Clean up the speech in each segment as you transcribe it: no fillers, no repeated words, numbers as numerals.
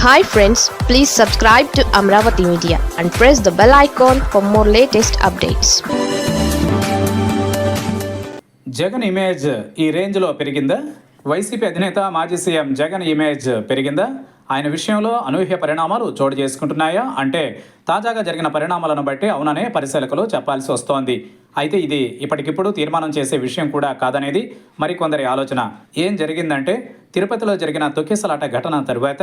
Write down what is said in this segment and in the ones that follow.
Hi friends, please subscribe to Amravati Media and press the bell icon for more latest updates. Jagan image ఈ రేంజ్లో పెరిగిందా? YCP అధినేత మాజీ CM Jagan image పెరిగిందా? ఆయన విషయంలో అనూహ్య పరిణామాలు చోటు చేసుకుంటున్నాయా అంటే తాజాగా జరిగిన పరిణామాలను బట్టి అవుననే పరిశీలకులు చెప్పాల్సి వస్తోంది. అయితే ఇది ఇప్పటికిప్పుడు తీర్మానం చేసే విషయం కూడా కాదనేది మరికొందరి ఆలోచన. ఏం జరిగిందంటే తిరుపతిలో జరిగిన తొక్కిసలాట ఘటన తరువాత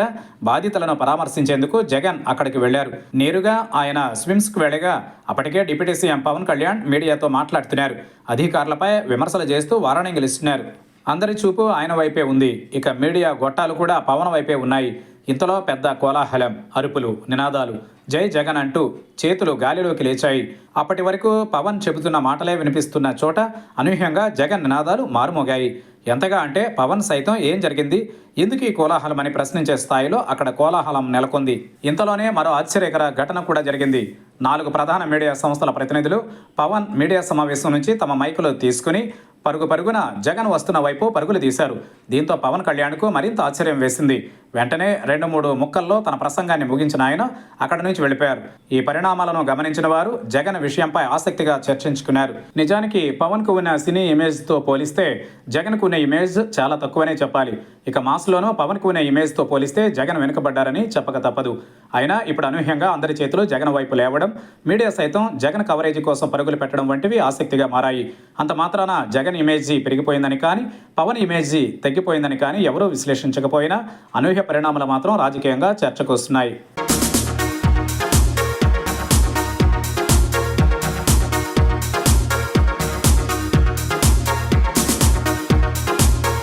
బాధితులను పరామర్శించేందుకు జగన్ అక్కడికి వెళ్లారు. నేరుగా ఆయన స్విమ్స్కు వెళ్ళగా అప్పటికే డిప్యూటీ సీఎం పవన్ కళ్యాణ్ మీడియాతో మాట్లాడుతున్నారు. అధికారులపై విమర్శలు చేస్తూ వార్నింగ్లు ఇస్తున్నారు. అందరి చూపు ఆయన వైపే ఉంది. ఇక మీడియా గొట్టాలు కూడా పవన్ వైపే ఉన్నాయి. ఇంతలో పెద్ద కోలాహలం, అరుపులు, నినాదాలు, జై జగన్ అంటూ చేతులు గాలిలోకి లేచాయి. అప్పటి వరకు పవన్ చెబుతున్న మాటలే వినిపిస్తున్న చోట అనూహ్యంగా జగన్ నినాదాలు మారుమోగాయి. ఎంతగా అంటే పవన్ సైతం ఏం జరిగింది, ఎందుకు ఈ కోలాహలం అని ప్రశ్నించే స్థాయిలో అక్కడ కోలాహలం నెలకొంది. ఇంతలోనే మరో ఆశ్చర్యకర ఘటన కూడా జరిగింది. 4 ప్రధాన మీడియా సంస్థల ప్రతినిధులు పవన్ మీడియా సమావేశం నుంచి తమ మైకులు తీసుకుని పరుగున జగన్ వస్తున్న వైపు పరుగులు తీశారు. దీంతో పవన్ కళ్యాణ్కు మరింత ఆశ్చర్యం వేసింది. వెంటనే 2-3 ముక్కల్లో తన ప్రసంగాన్ని ముగించిన ఆయన అక్కడి నుంచి వెళ్ళిపోయారు. ఈ పరిణామాలను గమనించిన వారు జగన్ విషయంపై ఆసక్తిగా చర్చించుకున్నారు. నిజానికి పవన్కు ఉన్న సినీ ఇమేజ్తో పోలిస్తే జగన్కు ఉన్న ఇమేజ్ చాలా తక్కువనే చెప్పాలి. ఇక మాస్లోనూ పవన్కు ఉన్న ఇమేజ్తో పోలిస్తే జగన్ వెనుకబడ్డారని చెప్పక తప్పదు. అయినా ఇప్పుడు అనూహ్యంగా అందరి చేతులు జగన్ వైపు లేవడం, మీడియా సైతం జగన్ కవరేజీ కోసం పరుగులు పెట్టడం వంటివి ఆసక్తిగా మారాయి. అంత మాత్రాన జగన్ ఇమేజీ పెరిగిపోయిందని కానీ పవన్ ఇమేజీ తగ్గిపోయిందని కానీ ఎవరూ విశ్లేషించకపోయినా అనూహ్య పరిణామాలు మాత్రం రాజకీయంగా చర్చకు వస్తున్నాయి.